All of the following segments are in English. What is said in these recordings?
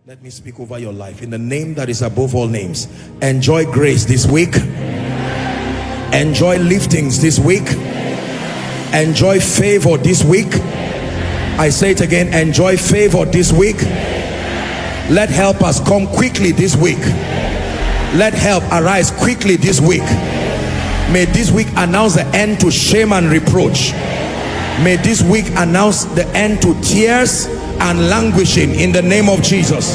Let me speak over your life in the name that is above all names. Enjoy grace this week. Enjoy liftings this week. Enjoy favor this week. I say it again, enjoy favor this week. Let helpers come quickly this week. Let help arise quickly this week. May this week announce the end to shame and reproach. May this week announce the end to tears and languishing in the name of Jesus.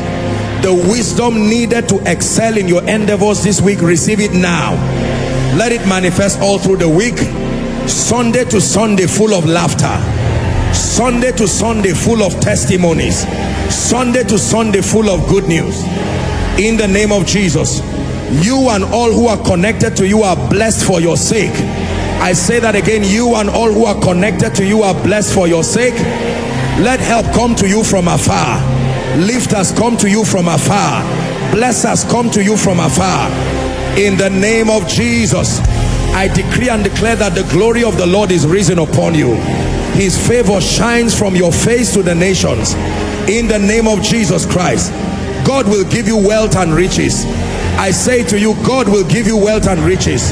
The wisdom needed to excel in your endeavors this week, receive it now. Let it manifest all through the week. Sunday to Sunday full of laughter. Sunday to Sunday full of testimonies. Sunday to Sunday full of good news. In the name of Jesus, you and all who are connected to you are blessed for your sake. I say that again, you and all who are connected to you are blessed for your sake. Let help come to you from afar. Lifters come to you from afar. Blessers come to you from afar. In the name of Jesus, I decree and declare that the glory of the Lord is risen upon you. His favor shines from your face to the nations. In the name of Jesus Christ, God will give you wealth and riches. I say to you, God will give you wealth and riches.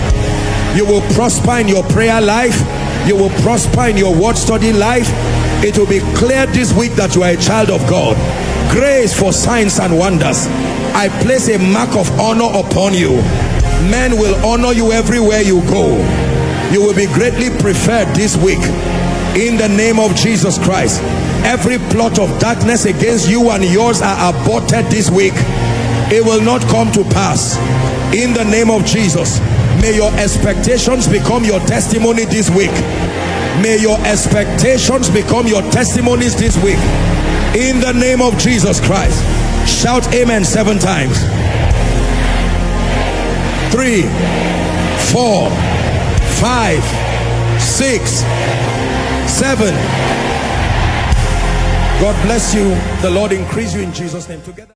You will prosper in your prayer life. You will prosper in your word study life. It will be clear this week that you are a child of God. Grace for signs and wonders. I place a mark of honor upon you. Men will honor you everywhere you go. You will be greatly preferred this week. In the name of Jesus Christ, every plot of darkness against you and yours are aborted this week. It will not come to pass. In the name of Jesus, may your expectations become your testimony this week. May your expectations become your testimonies this week. In the name of Jesus Christ. Shout amen 7 times. 3, 4, 5, 6, 7. God bless you. The Lord increase you in Jesus' name. Together.